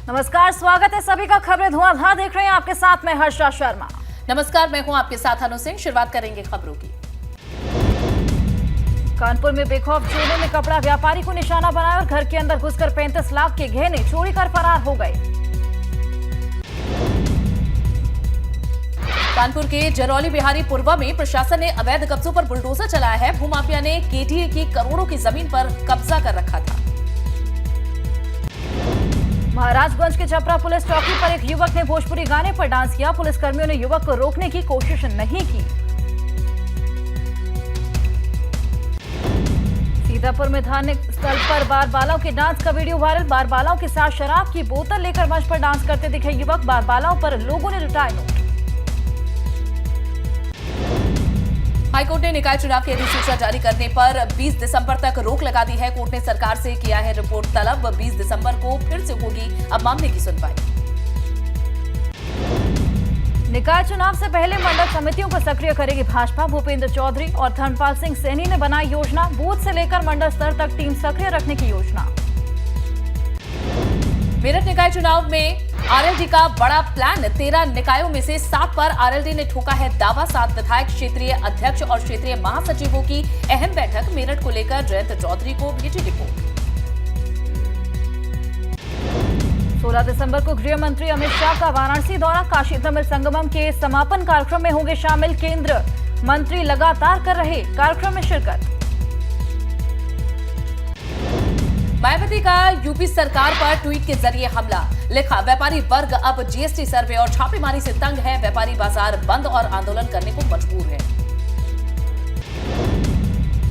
नमस्कार, स्वागत है सभी का खबरें धुआंधार देख रहे हैं। आपके साथ मैं हर्षा शर्मा। नमस्कार, मैं हूं आपके साथ अनु सिंह। शुरुआत करेंगे खबरों की। कानपुर में बेखौफ चोरों ने कपड़ा व्यापारी को निशाना बनाया और घर के अंदर घुसकर 35 लाख के गहने चोरी कर फरार हो गए। कानपुर के जरौली बिहारी पुरवा में प्रशासन ने अवैध कब्जों पर बुलडोजर चलाया है। भूमाफिया ने केटीए की करोड़ों की जमीन पर कब्जा कर रखा था। महाराजगंज के छपरा पुलिस चौकी पर एक युवक ने भोजपुरी गाने पर डांस किया। पुलिसकर्मियों ने युवक को रोकने की कोशिश नहीं की। सीतापुर में धार्मिक स्थल पर बारबालाओं के डांस का वीडियो वायरल। बारबालाओं के साथ शराब की बोतल लेकर मंच पर डांस करते दिखे युवक। बारबालाओं पर लोगों ने लुटाए नोट। हाईकोर्ट ने निकाय चुनाव की अधिसूचना जारी करने पर 20 दिसंबर तक रोक लगा दी है। कोर्ट ने सरकार से किया है रिपोर्ट तलब। 20 दिसंबर को फिर से होगी अब मामले की सुनवाई। निकाय चुनाव से पहले मंडल समितियों को सक्रिय करेगी भाजपा। भूपेंद्र चौधरी और धर्मपाल सिंह सैनी ने बनाई योजना। बूथ से लेकर मंडल स्तर तक टीम सक्रिय रखने की योजना। मेरठ निकाय चुनाव में आरएलडी का बड़ा प्लान। 13 निकायों में से 7 पर आरएलडी ने ठोका है दावा। 7 विधायक, क्षेत्रीय अध्यक्ष और क्षेत्रीय महासचिवों की अहम बैठक। मेरठ को लेकर जयंत चौधरी को भेजी रिपोर्ट। 16 दिसंबर को गृह मंत्री अमित शाह का वाराणसी दौरा। काशी तमिल संगमम के समापन कार्यक्रम में होंगे शामिल। केंद्र मंत्री लगातार कर रहे कार्यक्रम में शिरकत। मायावती का यूपी सरकार पर ट्वीट के जरिए हमला। लिखा, व्यापारी वर्ग अब जीएसटी सर्वे और छापेमारी से तंग है। व्यापारी बाजार बंद और आंदोलन करने को मजबूर है।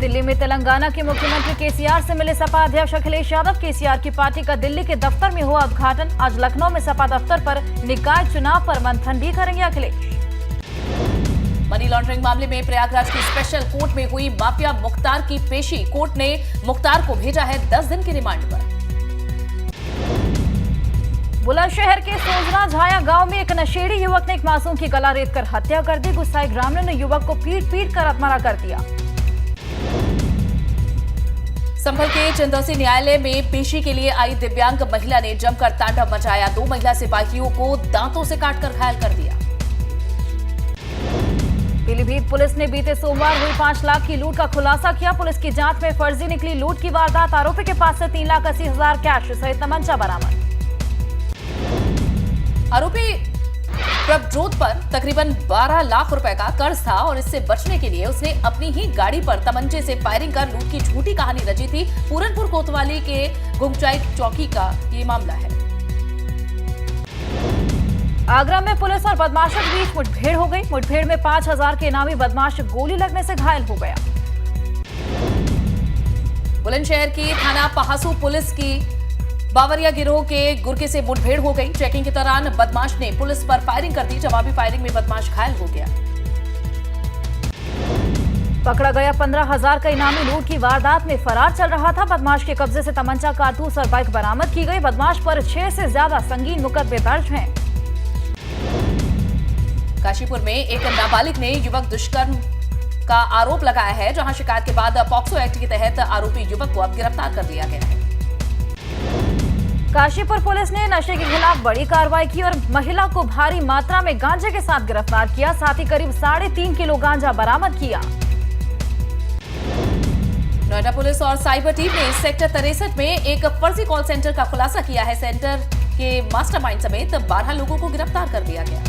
दिल्ली में तेलंगाना के मुख्यमंत्री केसीआर से मिले सपा अध्यक्ष अखिलेश यादव। केसीआर की पार्टी का दिल्ली के दफ्तर में हुआ उद्घाटन। आज लखनऊ में सपा दफ्तर पर निकाय चुनाव पर मंथन भी करेंगे अखिलेश। मनी लॉन्ड्रिंग मामले में प्रयागराज की स्पेशल कोर्ट में हुई माफिया मुख्तार की पेशी। कोर्ट ने मुख्तार को भेजा है 10 दिन की रिमांड पर। बुलंदशहर के सोजरा झाया गांव में एक नशेड़ी युवक ने एक मासूम की गला रेत कर हत्या कर दी। गुस्साए ग्रामीणों ने युवक को पीट कर आत्महत्या कर दिया। संभल के चंदौसी न्यायालय में पेशी के लिए आई दिव्यांग महिला ने जमकर तांडव मचाया। 2 महिला सिपाहियों को दांतों से काटकर घायल कर दिया। पीलीभीत पुलिस ने बीते सोमवार हुई 5 लाख की लूट का खुलासा किया। पुलिस की जांच में फर्जी निकली लूट की वारदात। आरोपी के पास से 3,80,000 कैश सहित तमंचा बरामद। आरोपी प्रभजोत पर तकरीबन 12 लाख रुपए का कर्ज था और इससे बचने के लिए उसने अपनी ही गाड़ी पर तमंचे से फायरिंग कर लूट की झूठी कहानी रची थी। पूरनपुर कोतवाली के गुंगचाई चौकी का ये मामला है। आगरा में पुलिस और बदमाशों के बीच मुठभेड़ हो गई। मुठभेड़ में 5,000 के इनामी बदमाश गोली लगने से घायल हो गया। बुलंदशहर की थाना पहासू पुलिस की बावरिया गिरोह के गुर्गे से मुठभेड़ हो गई। चेकिंग के दौरान बदमाश ने पुलिस पर फायरिंग कर दी। जवाबी फायरिंग में बदमाश घायल हो गया। पकड़ा गया 15,000 का इनामी लूट की वारदात में फरार चल रहा था। बदमाश के कब्जे से तमंचा, कारतूस और बाइक बरामद की गई। बदमाश पर 6 से ज्यादा संगीन मुकदमे दर्ज हैं। काशीपुर में एक नाबालिग ने युवक दुष्कर्म का आरोप लगाया है, जहां शिकायत के बाद पॉक्सो एक्ट के तहत आरोपी युवक को अब गिरफ्तार कर लिया गया है। काशीपुर पुलिस ने नशे के खिलाफ बड़ी कार्रवाई की और महिला को भारी मात्रा में गांजे के साथ गिरफ्तार किया। साथ ही करीब 3.5 किलो गांजा बरामद किया। नोएडा पुलिस और साइबर टीम ने सेक्टर 63 में एक फर्जी कॉल सेंटर का खुलासा किया है। सेंटर के मास्टरमाइंड समेत 12 लोगों को गिरफ्तार कर लिया गया।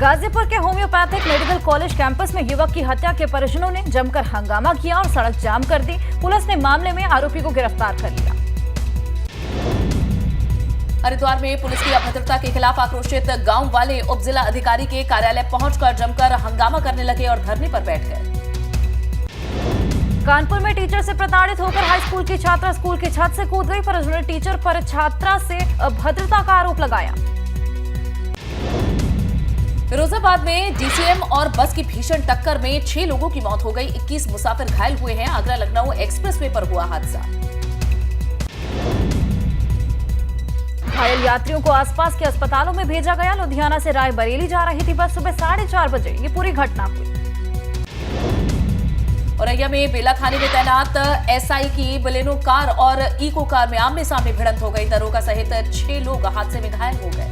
गाजीपुर के होम्योपैथिक मेडिकल कॉलेज कैंपस में युवक की हत्या के परिजनों ने जमकर हंगामा किया और सड़क जाम कर दी। पुलिस ने मामले में आरोपी को गिरफ्तार कर लिया। हरिद्वार में पुलिस की अभद्रता के खिलाफ आक्रोशित गांव वाले उप जिला अधिकारी के कार्यालय पहुंचकर जमकर हंगामा करने लगे और धरने पर बैठ गए। कानपुर में टीचर से प्रताड़ित होकर हाई स्कूल की छात्रा स्कूल की छत से कूद गई। परिजनों ने टीचर पर छात्रा से अभद्रता का आरोप लगाया। फिरोजाबाद में डीसीएम और बस की भीषण टक्कर में 6 लोगों की मौत हो गई। 21 मुसाफिर घायल हुए हैं। आगरा लखनऊ एक्सप्रेसवे पर हुआ हादसा। घायल यात्रियों को आसपास के अस्पतालों में भेजा गया। लुधियाना से रायबरेली जा रही थी बस। सुबह 4:30 बजे ये पूरी घटना हुई। और औरैया में बेला थाने में तैनात एसआई की बलेनो कार और इको कार में आमने सामने भिड़ंत हो गई। दरोगा सहित 6 लोग हादसे में घायल हो गए।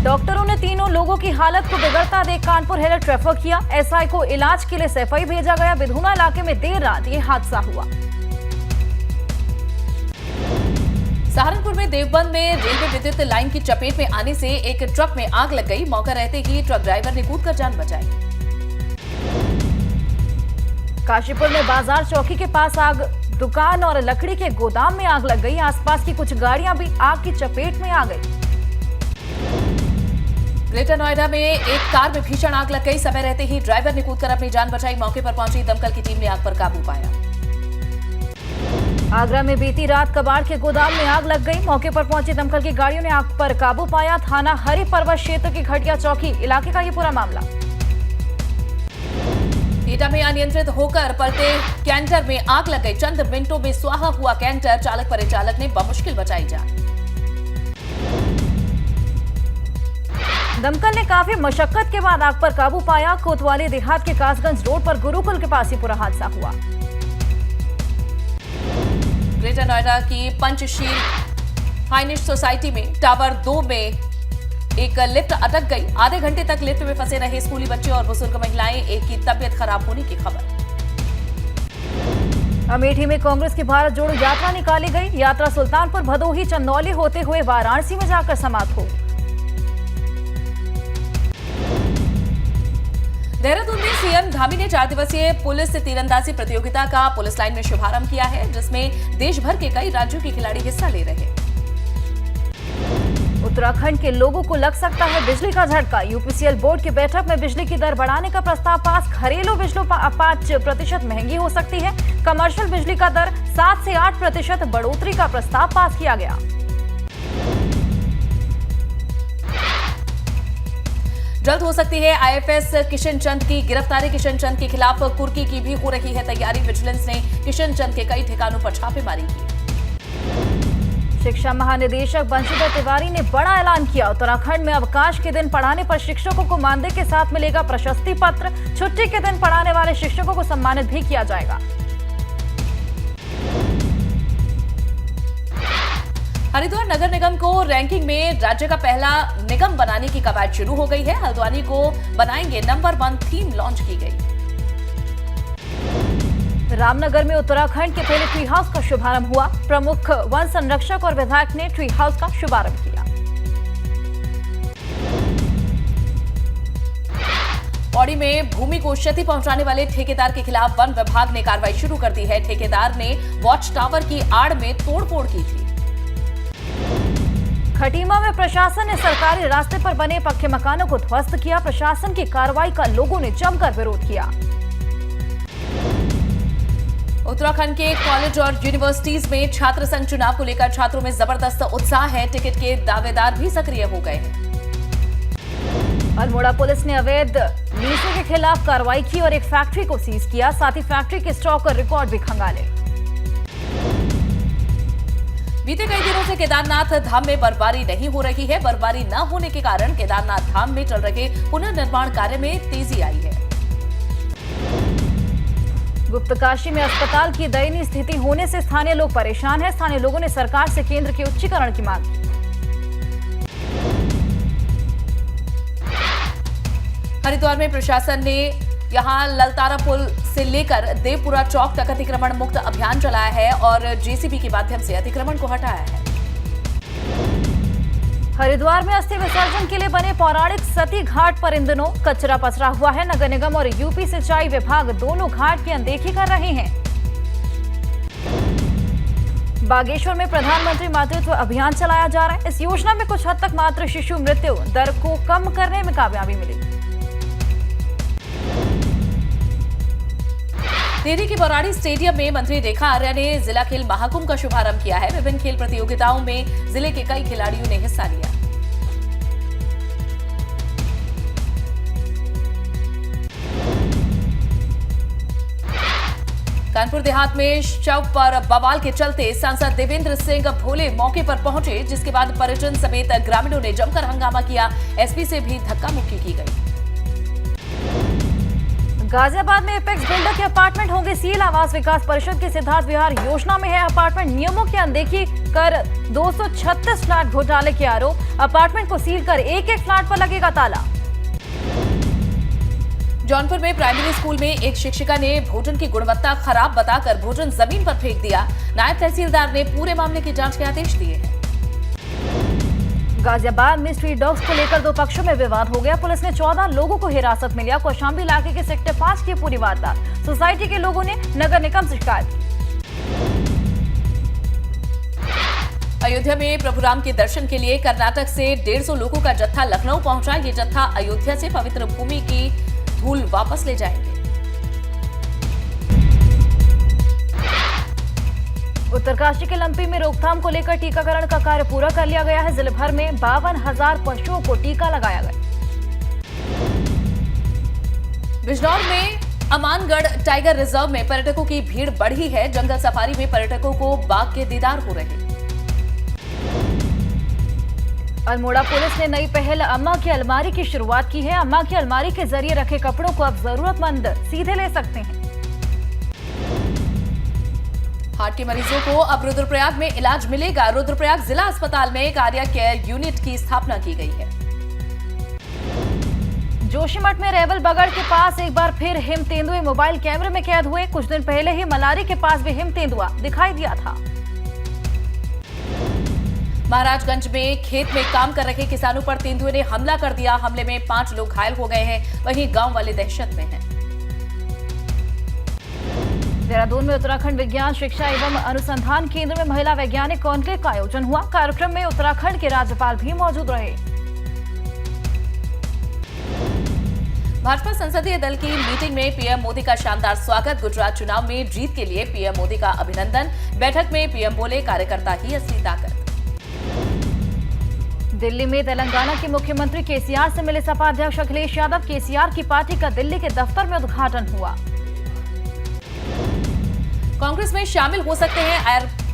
डॉक्टरों ने तीनों लोगों की हालत को बिगड़ता देख कानपुर हेल्थ रेफर किया। एसआई को इलाज के लिए सैफई भेजा गया। विधुना इलाके में देर रात ये हादसा हुआ। सहारनपुर में देवबंद में रेलवे विद्युत लाइन की चपेट में आने से एक ट्रक में आग लग गई। मौका रहते ही ट्रक ड्राइवर ने कूदकर जान बचाई। काशीपुर में बाजार चौकी के पास आग, दुकान और लकड़ी के गोदाम में आग लग गई। आसपास की कुछ गाड़ियां भी आग की चपेट में आ गई। ग्रेटर नोएडा में एक कार में भीषण आग लग गई। समय रहते ही ड्राइवर ने कूदकर अपनी जान बचाई। मौके पर पहुंची दमकल की टीम ने आग पर काबू पाया। आगरा में बीती रात कबाड़ के गोदाम में आग लग गई। मौके पर पहुंची दमकल की गाड़ियों ने आग पर काबू पाया। थाना हरि पर्वत क्षेत्र की घटिया चौकी इलाके का ये पूरा मामला। एटा में अनियंत्रित होकर पलटे कैंटर में आग लग गई। चंद मिनटों में स्वाहा हुआ कैंटर। चालक परिचालक ने बमुश्किल बचाई जान। दमकल ने काफी मशक्कत के बाद आग पर काबू पाया। कोतवाली देहात के कासगंज रोड पर गुरुकुल के पास ही पूरा हादसा हुआ। ग्रेटर नोएडा की पंचशील हाइनिश सोसाइटी में टावर 2 में एक लिफ्ट अटक गई। आधे घंटे तक लिफ्ट में फंसे रहे स्कूली बच्चे और बुजुर्ग महिलाएं। एक की तबीयत खराब होने की खबर। अमेठी में कांग्रेस की भारत जोड़ो यात्रा निकाली गई। यात्रा सुल्तानपुर, भदोही, चंदौली होते हुए वाराणसी में जाकर समाप्त हो। देहरादून में सीएम धामी ने 4 दिवसीय पुलिस तीरंदाजी प्रतियोगिता का पुलिस लाइन में शुभारंभ किया है, जिसमें देश भर के कई राज्यों के खिलाड़ी हिस्सा ले रहे। उत्तराखंड के लोगों को लग सकता है बिजली का झटका। यूपीसीएल बोर्ड की बैठक में बिजली की दर बढ़ाने का प्रस्ताव पास। घरेलू बिजली 5% महंगी हो सकती है। कमर्शियल बिजली का दर 7 से 8% बढ़ोतरी का प्रस्ताव पास किया गया। जल्द हो सकती है आईएफएस किशन चंद की गिरफ्तारी। किशन चंद के खिलाफ कुर्की की भी हो रही है तैयारी। विजिलेंस ने किशन चंद के कई ठिकानों पर छापेमारी की। शिक्षा महानिदेशक बंशीधर तिवारी ने बड़ा ऐलान किया। उत्तराखंड में अवकाश के दिन पढ़ाने पर शिक्षकों को मानदेय के साथ मिलेगा प्रशस्ति पत्र। छुट्टी के दिन पढ़ाने वाले शिक्षकों को सम्मानित भी किया जाएगा। हरिद्वार नगर निगम को रैंकिंग में राज्य का पहला निगम बनाने की कवायद शुरू हो गई है। हल्द्वानी को बनाएंगे नंबर 1 थीम लॉन्च की गई। रामनगर में उत्तराखंड के पहले ट्री हाउस का शुभारंभ हुआ। प्रमुख वन संरक्षक और विधायक ने ट्री हाउस का शुभारंभ किया। पौड़ी में भूमि को क्षति पहुंचाने वाले ठेकेदार के खिलाफ वन विभाग ने कार्रवाई शुरू कर दी है। ठेकेदार ने वॉच टावर की आड़ में तोड़फोड़ की थी। खटीमा में प्रशासन ने सरकारी रास्ते पर बने पक्के मकानों को ध्वस्त किया। प्रशासन की कार्रवाई का लोगों ने जमकर विरोध किया। उत्तराखंड के कॉलेज और यूनिवर्सिटीज में छात्र संघ चुनाव को लेकर छात्रों में जबरदस्त उत्साह है। टिकट के दावेदार भी सक्रिय हो गए हैं। अल्मोड़ा पुलिस ने अवैध लीजों के खिलाफ कार्रवाई की और एक फैक्ट्री को सीज किया। साथ ही फैक्ट्री के स्टॉक और रिकॉर्ड भी खंगाले। बीते कई दिनों से केदारनाथ धाम में बर्फबारी नहीं हो रही है। बर्फबारी न होने के कारण केदारनाथ धाम में चल रहे पुनर्निर्माण कार्य में तेजी आई है। गुप्तकाशी में अस्पताल की दयनीय स्थिति होने से स्थानीय लोग परेशान हैं। स्थानीय लोगों ने सरकार से केंद्र के उच्चीकरण की मांग की। हरिद्वार में प्रशासन ने यहां ललतारा पुल से लेकर देवपुरा चौक तक अतिक्रमण मुक्त अभियान चलाया है और जेसीबी के माध्यम से अतिक्रमण को हटाया है। हरिद्वार में अस्थि विसर्जन के लिए बने पौराणिक सती घाट पर इन दिनों कचरा पसरा हुआ है। नगर निगम और यूपी सिंचाई विभाग दोनों घाट की अनदेखी कर रहे हैं। बागेश्वर में प्रधानमंत्री मातृत्व अभियान चलाया जा रहा है। इस योजना में कुछ हद तक मातृ शिशु मृत्यु दर को कम करने में कामयाबी मिली। टिहरी के बौराड़ी स्टेडियम में मंत्री रेखा आर्या ने जिला खेल महाकुंभ का शुभारंभ किया है। विभिन्न खेल प्रतियोगिताओं में जिले के कई खिलाड़ियों ने हिस्सा लिया। कानपुर देहात में शव पर बवाल के चलते सांसद देवेंद्र सिंह भोले मौके पर पहुंचे, जिसके बाद परिजन समेत ग्रामीणों ने जमकर हंगामा किया। एसपी से भी धक्का मुक्की की गई। गाजियाबाद में एपेक्स बिल्डर के अपार्टमेंट होंगे सील। आवास विकास परिषद की सिद्धार्थ विहार योजना में है अपार्टमेंट। नियमों की अनदेखी कर 236 फ्लैट घोटाले के आरोप। अपार्टमेंट को सील कर एक एक फ्लैट पर लगेगा ताला। जौनपुर में प्राइमरी स्कूल में एक शिक्षिका ने भोजन की गुणवत्ता खराब बताकर भोजन जमीन पर फेंक दिया। नायब तहसीलदार ने पूरे मामले की जांच के आदेश दिए हैं। गाजियाबाद में स्ट्रीट डॉग्स को लेकर दो पक्षों में विवाद हो गया। पुलिस ने 14 लोगों को हिरासत में लिया। कौशाम्बी इलाके के सेक्टर 5 की पूरी वारदात। सोसाइटी के लोगों ने नगर निगम से शिकायत की। अयोध्या में प्रभु राम के दर्शन के लिए कर्नाटक से 150 लोगों का जत्था लखनऊ पहुंचा। ये जत्था अयोध्या से पवित्र भूमि की धूल वापस ले जाएंगे। उत्तरकाशी के लंपी में रोकथाम को लेकर टीकाकरण का कार्य पूरा कर लिया गया है। जिले भर में 52,000 पशुओं को टीका लगाया गया। बिजनौर में अमानगढ़ टाइगर रिजर्व में पर्यटकों की भीड़ बढ़ी है। जंगल सफारी में पर्यटकों को बाघ के दीदार हो रहे। अल्मोड़ा पुलिस ने नई पहल अम्मा की अलमारी की शुरुआत की है। अम्मा की अलमारी के जरिए रखे कपड़ों को अब जरूरतमंद सीधे ले सकते हैं। हार्ट के मरीजों को अब रुद्रप्रयाग में इलाज मिलेगा। रुद्रप्रयाग जिला अस्पताल में कार्डियक केयर यूनिट की स्थापना की गई है। जोशीमठ में रेवल बगड़ के पास एक बार फिर हिम तेंदुए मोबाइल कैमरे में कैद हुए। कुछ दिन पहले ही मलारी के पास भी हिम तेंदुआ दिखाई दिया था। महाराजगंज में खेत में काम कर रहे किसानों पर तेंदुए ने हमला कर दिया। हमले में 5 लोग घायल हो गए हैं। वहीं गांव वाले दहशत में हैं। देहरादून में उत्तराखंड विज्ञान शिक्षा एवं अनुसंधान केंद्र में महिला वैज्ञानिक कॉन्क्लेव का आयोजन हुआ। कार्यक्रम में उत्तराखंड के राज्यपाल भी मौजूद रहे। भाजपा संसदीय दल की मीटिंग में पीएम मोदी का शानदार स्वागत। गुजरात चुनाव में जीत के लिए पीएम मोदी का अभिनंदन। बैठक में पीएम बोले, कार्यकर्ता ही असली ताकत। दिल्ली में तेलंगाना के मुख्यमंत्री केसीआर से मिले सपा अध्यक्ष अखिलेश यादव। केसीआर की पार्टी का दिल्ली के दफ्तर में उद्घाटन हुआ। कांग्रेस में शामिल हो सकते हैं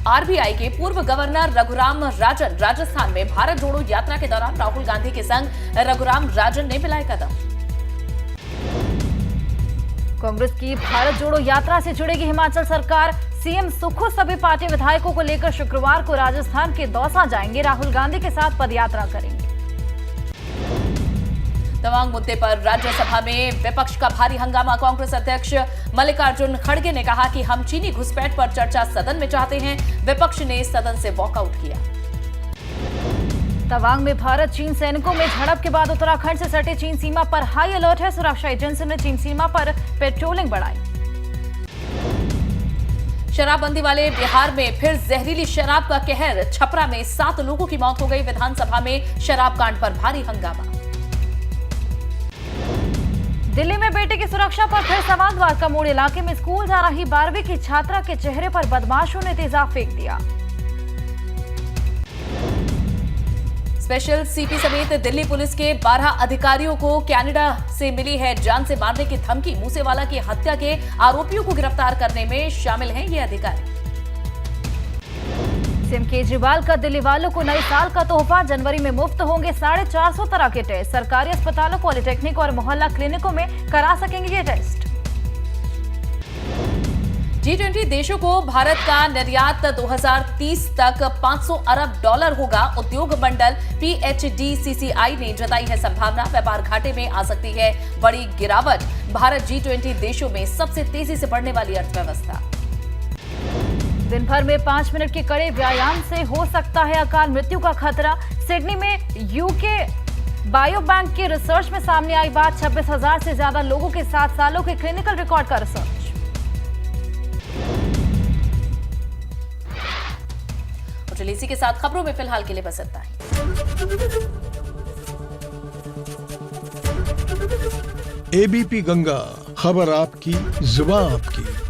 आरबीआई के पूर्व गवर्नर रघुराम राजन। राजस्थान में भारत जोड़ो यात्रा के दौरान राहुल गांधी के संग रघुराम राजन ने मिलाए कदम। कांग्रेस की भारत जोड़ो यात्रा से जुड़ेगी हिमाचल सरकार। सीएम सुक्खू सभी पार्टी विधायकों को लेकर शुक्रवार को राजस्थान के दौसा जाएंगे। राहुल गांधी के साथ पदयात्रा करेंगे। तवांग मुद्दे पर राज्यसभा में विपक्ष का भारी हंगामा। कांग्रेस अध्यक्ष मल्लिकार्जुन खड़गे ने कहा कि हम चीनी घुसपैठ पर चर्चा सदन में चाहते हैं। विपक्ष ने सदन से वॉकआउट किया। तवांग में भारत चीन सैनिकों में झड़प के बाद उत्तराखंड से सटे चीन सीमा पर हाई अलर्ट है। सुरक्षा एजेंसी ने चीन सीमा पर पेट्रोलिंग बढ़ाई। शराबबंदी वाले बिहार में फिर जहरीली शराब का कहर। छपरा में 7 लोगों की मौत हो गई। विधानसभा में शराब कांड पर भारी हंगामा। दिल्ली में बेटे की सुरक्षा पर फिर सवाल। द्वारका मोड़ इलाके में स्कूल जा रही 12वीं की छात्रा के चेहरे पर बदमाशों ने तेजाब फेंक दिया। स्पेशल सीपी समेत दिल्ली पुलिस के 12 अधिकारियों को कनाडा से मिली है जान से मारने की धमकी। मूसेवाला की हत्या के आरोपियों को गिरफ्तार करने में शामिल हैं ये अधिकारी। सीएम केजरीवाल का दिल्ली वालों को नए साल का तोहफा। जनवरी में मुफ्त होंगे 450 तरह के टेस्ट। सरकारी अस्पतालों, पॉलिटेक्निक और मोहल्ला क्लिनिकों में करा सकेंगे ये टेस्ट। G20 देशों को भारत का निर्यात 2030 तक $500 अरब होगा। उद्योग मंडल PHDCCI ने जताई है संभावना। व्यापार घाटे में आ सकती है बड़ी गिरावट। भारत G20 देशों में सबसे तेजी से बढ़ने वाली अर्थव्यवस्था। दिन भर में 5 मिनट के कड़े व्यायाम से हो सकता है अकाल मृत्यु का खतरा। सिडनी में यूके बायोबैंक के रिसर्च में सामने आई बात। 26,000 से ज्यादा लोगों के 7 सालों के क्लिनिकल रिकॉर्ड का रिसर्च। चलिए इसी के साथ खबरों में फिलहाल के लिए बस इतना ही। एबीपी गंगा, खबर आपकी, जुबान आपकी।